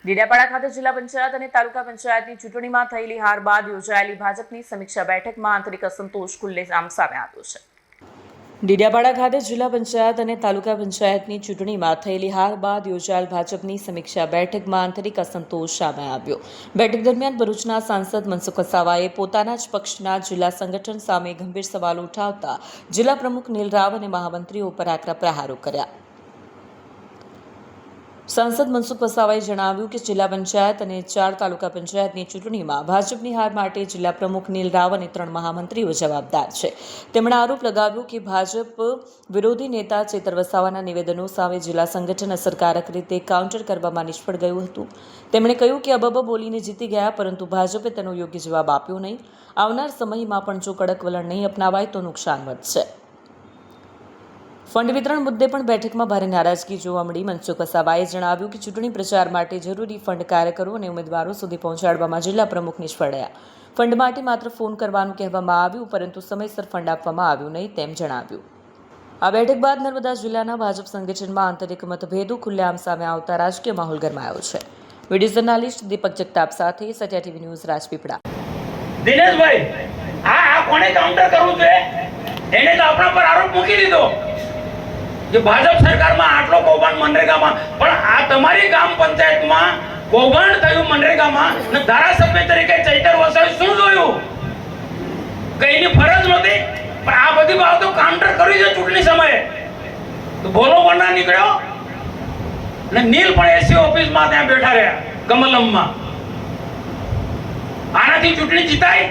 ડેડિયાપાડા ખાતે જિલ્લા પંચાયત અને તાલુકા પંચાયતની ચૂંટણીમાં થયેલી હાર બાદ યોજાયેલી ભાજપની સમીક્ષા બેઠકમાં આંતરિક અસંતોષ ખુલ્લેઆમ સામે આવ્યો છે। ડેડિયાપાડા ખાતે જિલ્લા પંચાયત અને તાલુકા પંચાયતની ચૂંટણીમાં થયેલી હાર બાદ યોજાયેલ ભાજપની સમીક્ષા બેઠકમાં આંતરિક અસંતોષ સામે આવ્યો। બેઠક દરમિયાન ભરૂચના સાંસદ મનસુખ વસાવાએ પોતાના જ પક્ષના જિલ્લા સંગઠન સામે ગંભીર સવાલો ઉઠાવતા જિલ્લા પ્રમુખ નીલ રાવ અને મહામંત્રીઓ પર આકરા પ્રહારો કર્યા। સાંસદ મનસુખ વસાવાએ જણાવ્યું કે જિલ્લા પંચાયત અને 4 તાલુકા પંચાયતની ચૂંટણીમાં ભાજપની હાર માટે જિલ્લા પ્રમુખ નીલ રાવ અને 3 મહામંત્રીઓ જવાબદાર છે। તેમણે આરોપ લગાવ્યો કે ભાજપ વિરોધી નેતા ચેતર વસાવાના નિવેદનો સામે જિલ્લા સંગઠન અસરકારક રીતે કાઉન્ટર કરવામાં નિષ્ફળ ગયું હતું। તેમણે કહ્યું કે અબબ બોલીને જીતી ગયા, પરંતુ ભાજપે તેનો યોગ્ય જવાબ આપ્યો નહીં। આવનાર સમયમાં પણ જો કડક વલણ નહીં અપનાવાય તો નુકસાન વધશે। ફંડ વિતરણ મુદ્દે પણ બેઠકમાં ભારે નારાજગી જોવા મળી। મનસુખ વસાવાએ જણાવ્યું કે ચૂંટણી પ્રચાર માટે જરૂરી ફંડ કાર્યકરો અને ઉમેદવારો સુધી પહોંચાડવામાં જિલ્લા પ્રમુખ નિષ્ફળ રહ્યા। ફંડ માટે માત્ર ફોન કરવાનું કહેવામાં આવ્યું, પરંતુ સમયસર ફંડ આપવામાં આવ્યું નહીં તેમ જણાવ્યું। આ બેઠક બાદ નર્મદા જિલ્લાના ભાજપ સંગઠનમાં આંતરિક મતભેદો ખુલ્લેઆમ સામે આવતા રાજકીય માહોલ ગરમાયો છે। વિડીયો જર્નાલિસ્ટ દીપક જગતાપ સાથે સત્યા ટીવી ન્યૂઝ રાજપીપળા। દિનેશભાઈ, આ કોને કાઉન્ટર કરવું છે? એને તો આપણા પર આરોપ મૂકી દીધો કે ભાજપ સરકારમાં આટલો કૌભાંડ મનરેગામાં, પણ આ તમારી ગામ પંચાયતમાં કૌભાંડ થયું મનરેગામાં ને ધારાસભ્ય તરીકે ચૈતર વસાવે શું જોયું? કઈની ફરજ નહોતી, પણ આ બધી બાબતો કાઉન્ટર કરી છે ચૂંટણી સમયે। તો બોલો વરના નીકળ્યો ને નીલ પણ એસી ઓફિસમાં ત્યાં બેઠા રહ્યા કમલમમાં। આનાથી ચૂંટણી જીતાય?